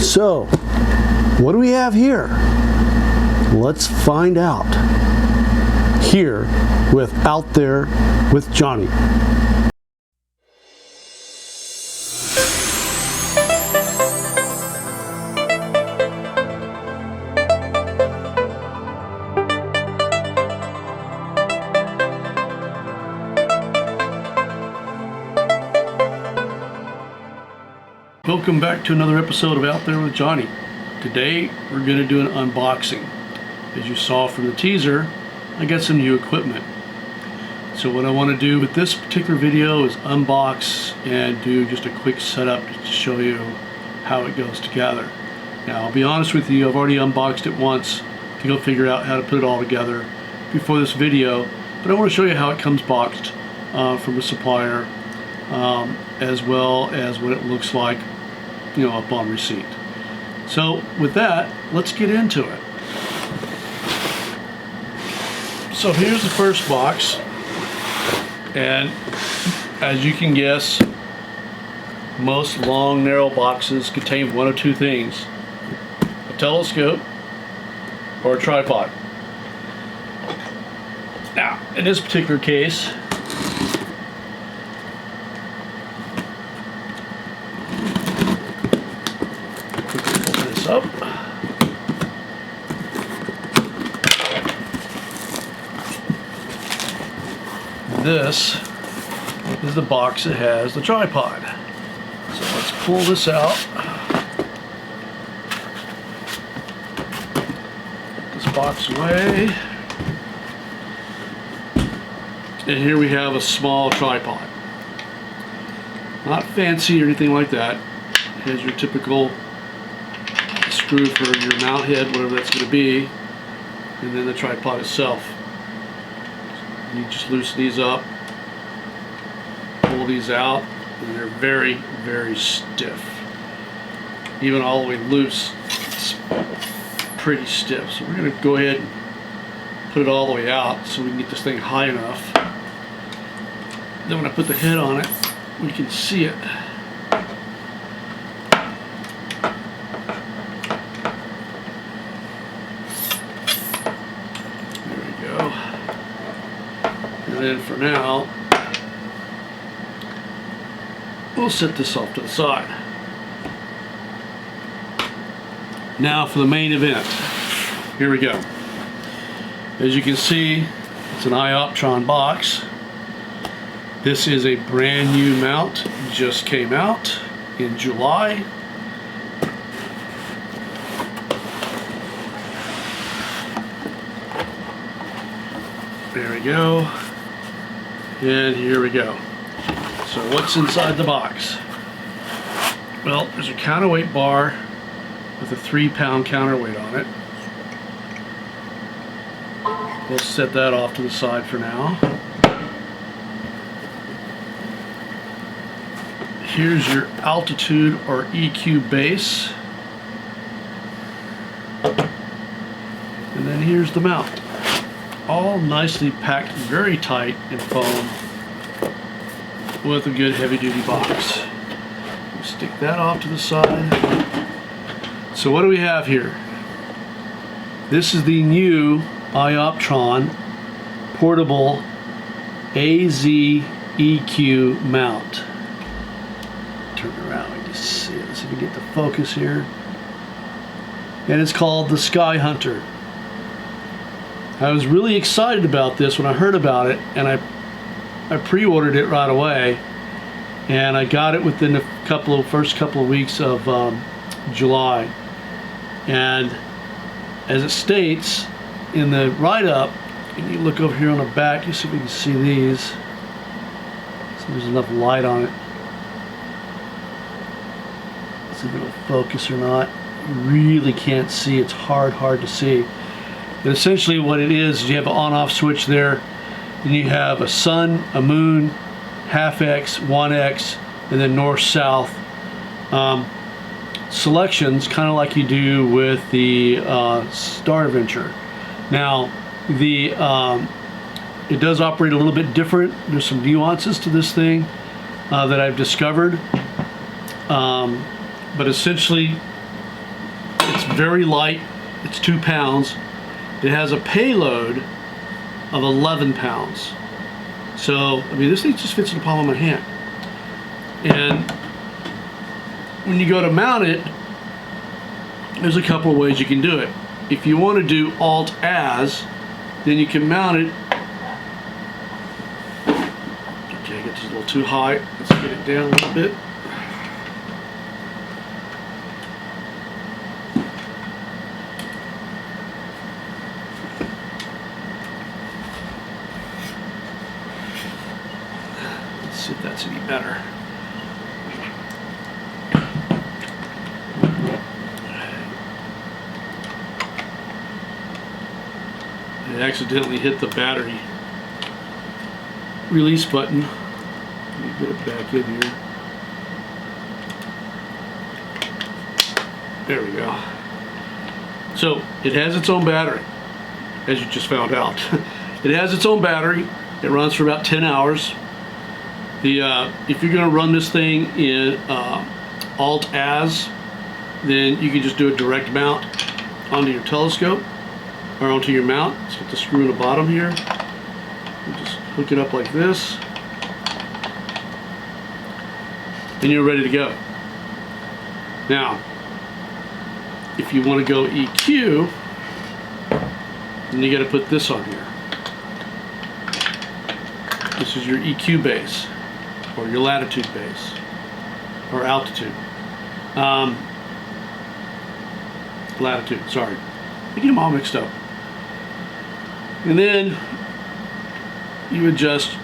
So, what do we have here? Let's find out here with Out There with Johnny. Welcome back to another episode of Out There with Johnny. Today we're going to do an unboxing. As you saw from the teaser, I got some new equipment. So what I want to do with this particular video is unbox and do just a quick setup to show you how it goes together. Now I'll be honest with you, I've already unboxed it once to go figure out how to put it all together before this video, but I want to show you how it comes boxed from a supplier, as well as what it looks like, you know, upon receipt. So with that, let's get into it. So here's the first box, and as you can guess, most long narrow boxes contain one of two things: a telescope or a tripod. Now in this particular case, up. This is the box that has the tripod. So let's pull this out. Put this box away. And here we have a small tripod. Not fancy or anything like that. Here's your typical screw for your mount head, whatever that's going to be, and then the tripod itself. You just loosen these up, pull these out, and they're very, very stiff. Even all the way loose, it's pretty stiff. So we're going to go ahead and put it all the way out so we can get this thing high enough. Then when I put the head on it, we can see it. And then for now, we'll set this off to the side. Now for the main event. Here we go. As you can see, it's an iOptron box. This is a brand new mount, just came out in July. There we go. And here we go. So what's inside the box? Well, there's a counterweight bar with a 3-pound counterweight on it. We'll set that off to the side for now. Here's your altitude or EQ base. And then here's the mount. All nicely packed, very tight in foam, with a good heavy-duty box. We'll stick that off to the side. So what do we have here? This is the new iOptron portable AZ EQ mount. Turn it around, we can see it. Let's see if we can get the focus here. And it's called the SkyHunter. I was really excited about this when I heard about it, and I pre-ordered it right away, and I got it within the first couple of weeks of July. And as it states in the write-up, and you look over here on the back, you see if we can see these. So there's enough light on it. Let's see if it'll focus or not. You really can't see. It's hard to see. But essentially what it is you have an on-off switch there, then you have a sun, a moon, half X, 1X, and then north-south selections, kind of like you do with the Star Adventure. Now, it does operate a little bit different. There's some nuances to this thing that I've discovered. But essentially, very light. It's 2 pounds. It has a payload of 11 pounds. So, I mean, this thing just fits in the palm of my hand. And when you go to mount it, there's a couple of ways you can do it. If you want to do Alt-As, then you can mount it. Okay, I get this a little too high. Let's get it down a little bit. Let's see if that's any better. I accidentally hit the battery release button. Let me get it back in here. There we go. So it has its own battery, as you just found out. It has its own battery. It runs for about 10 hours. If you're going to run this thing in Alt-As, then you can just do a direct mount onto your telescope or onto your mount. Let's get the screw in the bottom here. You just hook it up like this, and you're ready to go. Now, if you want to go EQ, then you got to put this on here. This is your EQ base, or your latitude base, or altitude. Latitude, sorry. I get them all mixed up. And then you adjust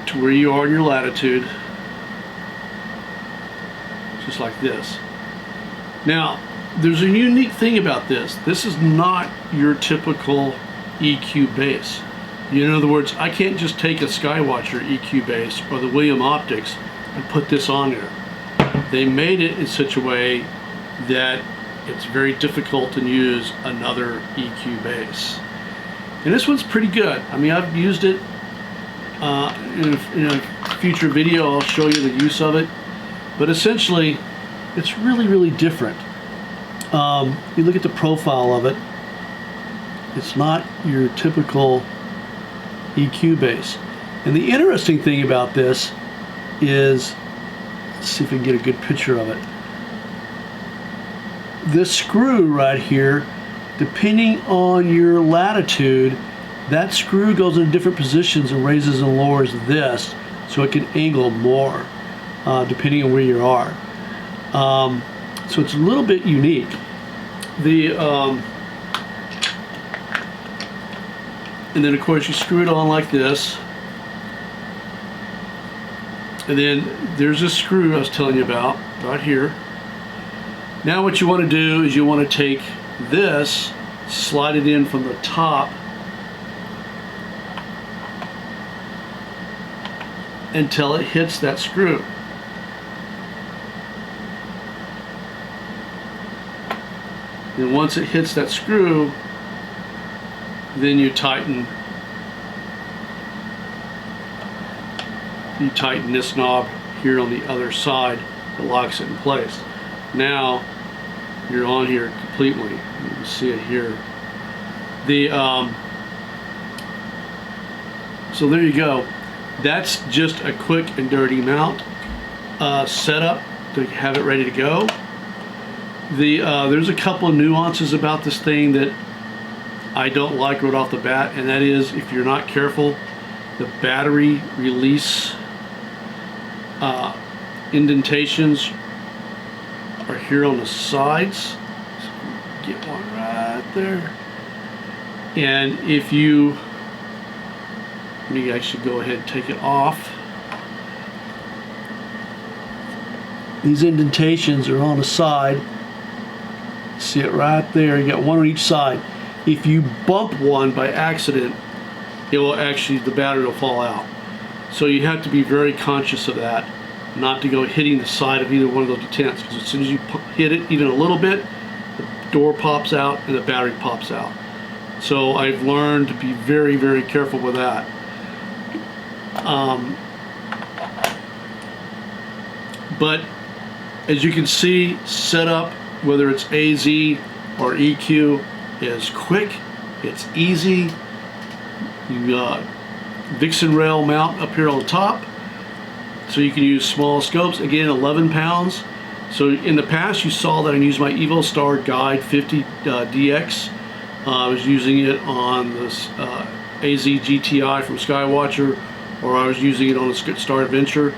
to where you are in your latitude, just like this. Now, there's a unique thing about this. This is not your typical EQ base. In other words, I can't just take a Skywatcher EQ base or the William Optics and put this on there. They made it in such a way that it's very difficult to use another EQ base. And this one's pretty good. I mean, I've used it in a future video. I'll show you the use of it. But essentially, it's really, really different. You look at the profile of it. It's not your typical EQ base. And the interesting thing about this is, let's see if we can get a good picture of it. This screw right here, depending on your latitude, that screw goes in different positions and raises and lowers this so it can angle more depending on where you are. So it's a little bit unique. And then of course you screw it on like this, and then there's this screw I was telling you about right here. Now what you want to do is you want to take this, slide it in from the top, until it hits that screw. And once it hits that screw, then you tighten this knob here on the other side that locks it in place. Now you're on here completely. You can see it here. So there you go. That's just a quick and dirty mount setup to have it ready to go. There's a couple of nuances about this thing that I don't like right off the bat, and that is, if you're not careful, the battery release indentations are here on the sides. Get one right there. And if you, maybe I should go ahead and take it off. These indentations are on the side. See it right there. You got one on each side. If you bump one by accident, it will actually, the battery will fall out. So you have to be very conscious of that, not to go hitting the side of either one of those antennas, because as soon as you hit it even a little bit, the door pops out and the battery pops out. So I've learned to be very, very careful with that. But as you can see, set up whether it's AZ or EQ, is quick, it's easy. You Vixen rail mount up here on the top, so you can use small scopes. Again, 11 pounds. So in the past, you saw that I used my EvoStar Guide 50 DX. I was using it on this AZ GTI from Skywatcher, or I was using it on a Star Adventure.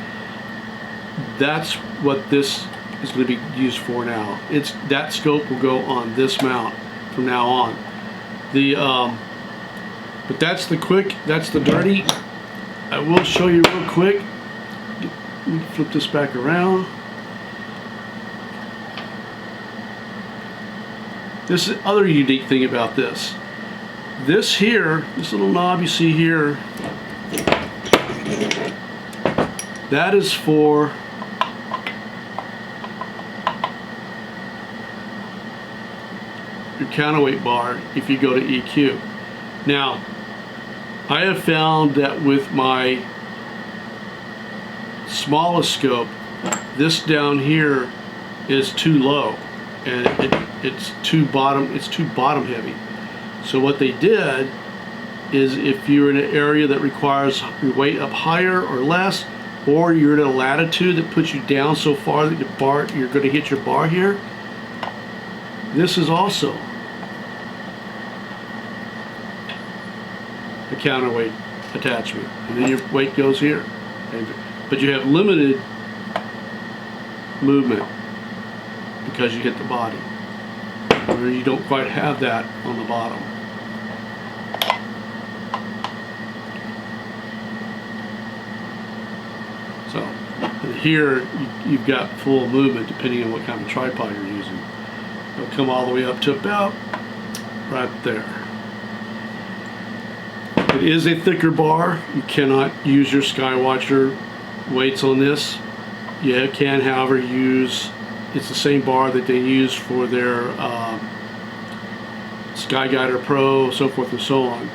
That's what this is going to be used for now. That scope will go on this mount from now on. But that's the quick, that's the dirty. I will show you real quick. Let me flip this back around. This is the other unique thing about this. This here, this little knob you see here, that is for your counterweight bar if you go to EQ. Now, I have found that with my smallest scope, this down here is too low, and it's too bottom heavy. So what they did is, if you're in an area that requires your weight up higher or less, or you're in a latitude that puts you down so far that you're going to hit your bar here, this is also a counterweight attachment, and then your weight goes here. But you have limited movement because you hit the body, where you don't quite have that on the bottom. So here you've got full movement depending on what kind of tripod you're using. It'll come all the way up to about right there. It is a thicker bar. You cannot use your Skywatcher weights on this. You can, however, use, it's the same bar that they use for their SkyGuider Pro, so forth and so on.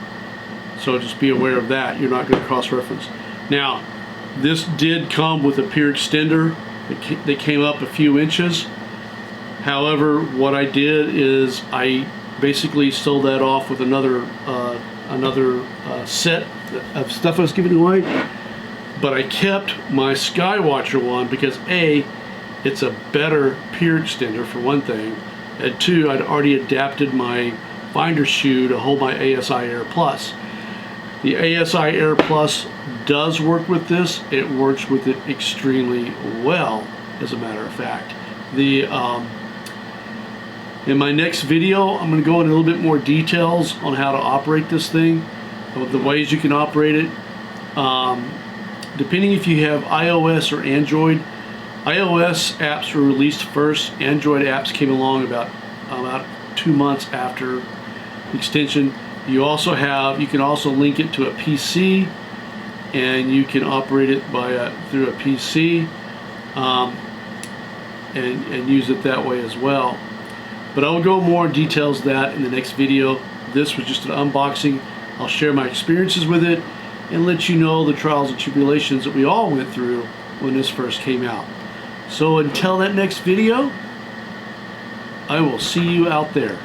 So just be aware of that. You're not going to cross-reference. Now, this did come with a pier extender that came up a few inches. However, what I did is I basically sold that off with another set of stuff I was giving away, but I kept my Skywatcher one because A, it's a better pier extender for one thing, and two, I'd already adapted my finder shoe to hold my ASI Air Plus. The ASI Air Plus does work with this. It works with it extremely well, as a matter of fact. In my next video, I'm going to go into a little bit more details on how to operate this thing, the ways you can operate it. Depending if you have iOS or Android, iOS apps were released first. Android apps came along about 2 months after the extension. You can also link it to a PC, and you can operate it through a PC and use it that way as well. But I will go more details of that in the next video. This was just an unboxing. I'll share my experiences with it and let you know the trials and tribulations that we all went through when this first came out. So until that next video, I will see you out there.